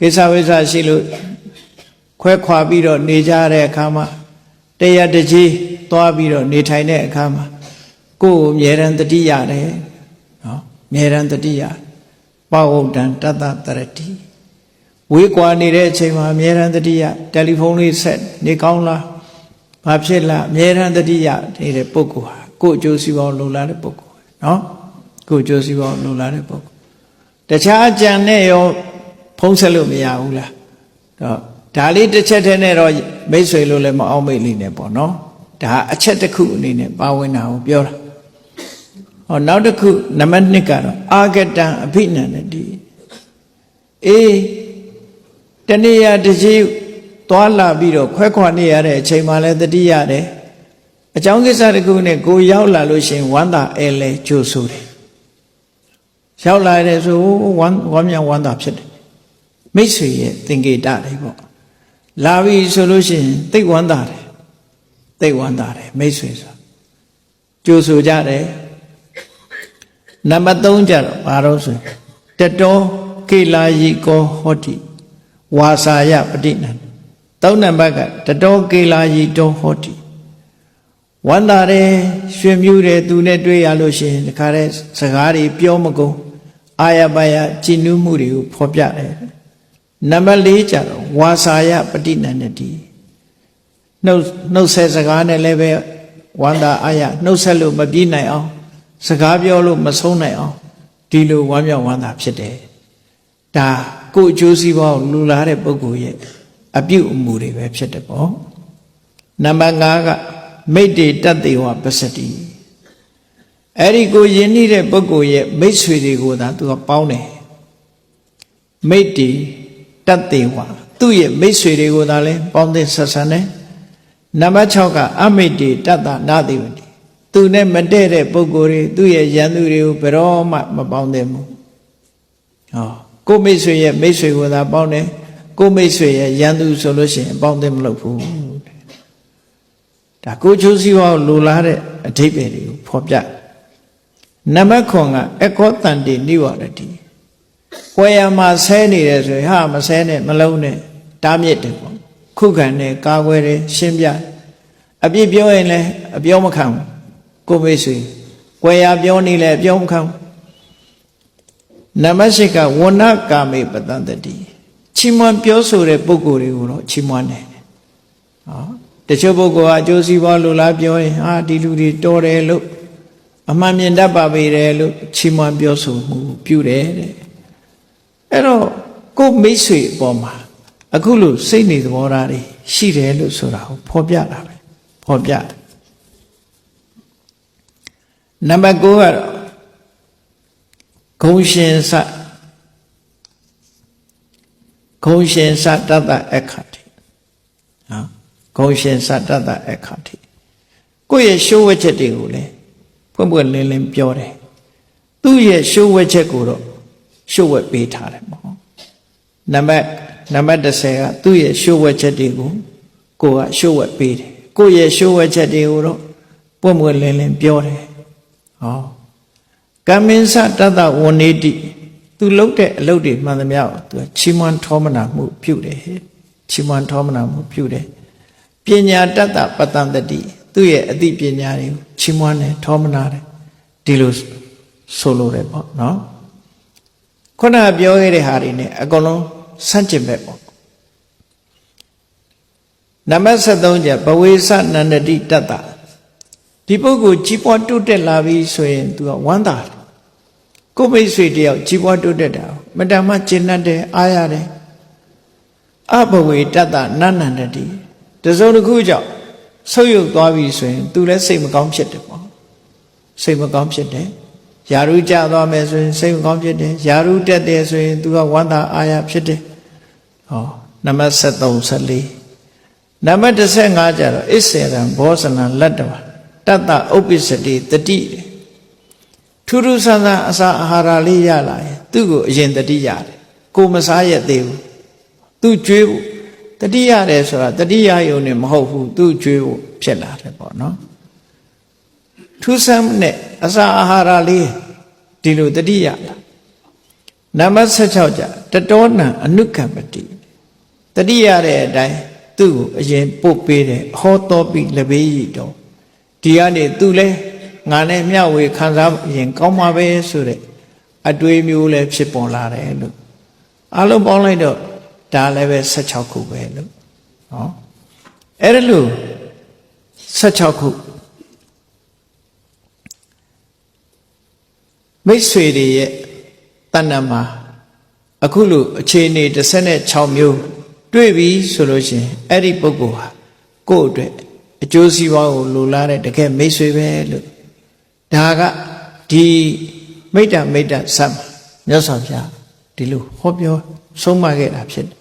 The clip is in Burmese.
ကိစ္စဝိစ္စရှိလို့ခွဲခွာပြီးတော့နေကြတဲ့အခါမှာတရားတကြီးသွားပြီးတော့နေထိုင်တဲ့အခါမှာကိုယ်ကိုအမြဲတမ်းတတိရတယ်နော်အမြဲတမ်းတတိယပဝုဒ္ဒံတတ္တတရတိဝေးကွာနေတဲ့အချိန်မှာအမြဲတမ်းတတိယတယ်လီဖုန်းလေးဆက်နေကောင်းလားဘာဖြစ်လားအမြဲတမ်းတတိယနေတဲ့ပုဂ္ဂိုလ်ဟာကိုယ်အကျိုးစီးပွားလုံလာတဲ့ပုဂ္ဂိုလ်နော်ကိုယ်အကျိုးစီးပွားလုံလာတဲ့ပုဂ္ဂိုလ်တခြားအကြံနဲ့ရောဖုံးဆက်လို့မရဘူးလားတော့ဒါလေးတစ်ချက်တည်းနဲ့တော့မိတ်ဆွေလို့လည်းမအောင်မိတ်လိမ့်နဲ့ပေါ့နော်ဒါအချက်တစ်ခုအနေနဲ့ပါဝင်တာကိုပြောတာဟောနောက်တစ်ခုနံပါတ်1ကတော့အာဂတံအဘိနန္ဒတိအေးတဏှာတကြီးသွားလာပြီးတော့ခွဲခွာနေရတဲ့အချိန်မှလည်းတတိရတယ်အကြောင်းကိစ္စတစ်ခုနဲ့ကိုရောက်လာလို့ရှိရင်ဝမ်းသာအဲလဲကြိုးဆိုတယ်ရောက်လာတဲ့ဆိုဝမ်းမြောက်ဝမ်းသာဖြစ်တယ်မိတ်ဆွေရဲ့သင်္ကေတတွေပေါ့လာပြီဆိုလို့ရှိရင်သိဝမ်းသာတယ်သိဝမ်းသာတယ်မိတ်ဆွေဆိုကြိုးဆိုကြတယ်နံပါတ်3ကျတော့ဘာလို့ဆိုတတောကိလာယိကောဟောတိဝါစာယပဋိနံ3နံပါတ်ကတတောကိလာယိတောဟောတိဝန္တာတယ်ရွှင်မြူးတယ်သူနဲ့တွေ့ရလို့ရှိရင်ဒီခါတဲ့စကားတွေပြောမကုန်အာရပါယကြည်နူးမှုတွေကိုဖော်ပြတယ်နံပါတ်4ကျတော့ဝါစာယပဋိနန္ဒတိနှုတ်ဆက်စကားနဲ့လည်းပဲဝန္တာအာရနှုတ်ဆက်လို့မပြီးနိုင်အောင်စကားပြောလို့မဆုံးနိုင်အောင်ဒီလိုဝမ်းမြောက်ဝမ်းသာဖြစ်တယ်ဒါကိုယ်အကျိုးစီးပွားကိုလူလာတဲ့ပုဂ္ဂိုလ်ရဲ့အပြုအမူတွေပဲဖြစ်တယ်ပေါ့နံပါတ်5ကမိတ်တေတတ္တေဝပစ္စတိအဲ့ဒီကိုယဉ်နေတဲ့ပုဂ္ဂိုလ်ရဲ့မိတ်ဆွေတွေကိုသာသူကပေါင်းတယ်မိတ်တေတတ္တေဝသူ့ရဲ့မိတ်ဆွေတွေကိုသာလဲပေါင်းတဲ့ဆက်ဆံတယ်နံပါတ်6ကအမိတ်တေတတ္တနာတိဝတိသူနဲ့မတည့်တဲ့ပုဂ္ဂိုလ်တွေသူ့ရဲ့ရန်သူတွေကိုဘယ်တော့မှမပေါင်းသင့်ဘူးဟောကိုမိတ်ဆွေရဲ့မိတ်ဆွေကိုသာပေါင်းတယ်ကိုမိတ်ဆွေရဲ့ရန်သူဆိုလို့ရှိရင်ပေါင်းသင့်မလို့ဘူးဒါကိုချိုးစီးပွားလိုလားတဲ့အဓိပ္ပာယ်တွေကိုဖော်ပြနံပါတ်9ကအခောတန်တိနိဝရတိကွယ်ရမှာဆဲနေတယ်ဆိုရင်ဟာမဆဲနဲ့မလုံးနဲ့တားမြစ်တယ်ပေါ့ခုခံတယ်ကာကွယ်တယ်ရှင်းပြအပြစ်ပြောရင်လည်းအပြောမခံဘူးကိုမိတ်ဆွေကွယ်ရပြောနေလည်းအပြောမခံဘူးနံပါတ်10ကဝဏကာမေပတန္တတိချီးမွမ်းပြောဆိုတဲ့ပုဂ္ဂိုလ်တွေကိုတော့ချီးမွမ်းတယ်ဟောတချို့ပုဂ္ဂိုလ်ကအကျိုးစီးပွားလိုလားပြောရင်ဟာဒီလူတွေတော်တယ်လို့အမှန်မြင်တတ်ပါပေတယ်လို့ချီးမွမ်းပြောဆိုမှုပြုတယ်တဲ့အဲ့တော့ကိုမိတ်ဆွေအပေါ်မှာအခုလို့စိတ်နေသဘောထားတွေရှိတယ်လို့ဆိုတာကိုဖော်ပြတာပဲဖော်ပြနံပါတ်9ကတော့ဂုံရှင်စတတ္တအခါတိနော်ဂုံရှင်စတတ္တအခါတိကိုယ့်ရဲ့ရှိုးဝှက်ချက်တွေကိုလည်းဖွင့်ဖွင့်လင်းလင်းပြောတယ်သူ့ရဲ့ရှိုးဝှက်ချက်ကိုတော့ရှိုးဝှက်ပေးထားတယ်ပေါ့နံပါတ်10ကသူ့ရဲ့ရှိုးဝှက်ချက်တွေကိုကိုကရှိုးဝှက်ပေးတယ်ကိုယ့်ရဲ့ရှိုးဝှက်ချက်တွေကိုတော့ပွင့်ပွင့်လင်းလင်းပြောတယ်ဟောကမ္မင်းစတတ္တဝဏိတိသူလုပ်တဲ့အလုပ်တွေမှန်သမျှကိုသူချီးမွမ်းထောမနာမှုပြုတယ်ချီးမွမ်းထောမနာမှုပြုတယ်ပညာတတ္တပတန္တတိသူ့ရဲ့အသိပညာတွေကိုချီးမွမ်းတယ်ထောမနာတယ်ဒီလိုဆိုလိုတယ်ပေါ့နော်ခုနကပြောခဲ့တဲ့ဟာတွေ ਨੇ အကုန်လုံးဆန့်ကျင်ဘက်ပေါ့နံပါတ်73ကျဘဝေစနန္ဒတိတတ္တဒီပုဂ္ဂိုလ်ကြီးပွားတိုးတက်လာပြီဆိုရင်သူကဝမ်းသာတယ်ကိုမိတ်ဆွေတယောက်ကြီးပွားတိုးတက်တာမတမ်းမှကျင့်တတ်တယ်အားရတယ်အဘဝေတတ္တနန္ဒတိတစုံတစ်ခုကြောင့်ဆုပ်ယုပ်သွားပြီဆိုရင်သူလည်းစိတ်မကောင်းဖြစ်တယ်ပေါ့စိတ်မကောင်းဖြစ်တယ်ယာရုကြသွားမယ်ဆိုရင်စိတ်မကောင်းဖြစ်တယ်ယာရုတက်တယ်ဆိုရင်သူကဝမ်းသာအားရဖြစ်တယ်ဟောနံပါတ်73 74နံပါတ်15ကျတော့အစ္ဆေရံဘောဇနံလတ္တဝတတ္တဥပ္ပစ္စတိတတိထူးထူးဆန်းဆန်းအစာအာဟာရလေးရလာရင်သူ့ကိုအရင်တတိရတယ်ကိုမစားရသေးဘူးသူ့ကျွေးဖို့တတိရတယ်ဆိုတာတတိယယုံနဲ့မဟုတ်ဘူးသူ့ကျွေးဖို့ဖြစ်လာတယ်ပေါ့နော်ထူးဆန်းနဲ့အစာအာဟာရလေးဒီလိုတတိယလာ နံပါတ်16ကြတတောနံအနုကမ္ပတိတတိရတဲ့အတိုင်းသူ့ကိုအရင်ပို့ပေးတယ်ဟောတော်ပြီလဘေးရည်တော်ဒီကနေသူလဲငါနဲ့မျှဝေခံစားရင်ကောင်းမှာပဲဆိုတဲ့အတွေးမျိုးလဲဖြစ်ပေါ်လာတယ်လို့အလုံးပေါင်းလိုက်တော့ဒါလည်းပဲ16ခုပဲလို့ဟောအဲ့ဒါလို့16ခုမိတ်ဆွေတွေရဲ့တဏ္ဍမှာအခုလို့အခြေအနေ16မျိုးတွေ့ပြီဆိုလို့ရှိရင်အဲ့ဒီပုဂ္ဂိုလ်ဟာကိုယ့်အတွက်အကျိုးစီးပွားကိုလိုလားတဲ့တကယ်မိတ်ဆွေပဲလို့ဒါကဒီမိတ္တဇတ်မှာမြတ်စွာဘုရားဒီလိုဟောပြောဆုံးမခဲ့တာဖြစ်တယ်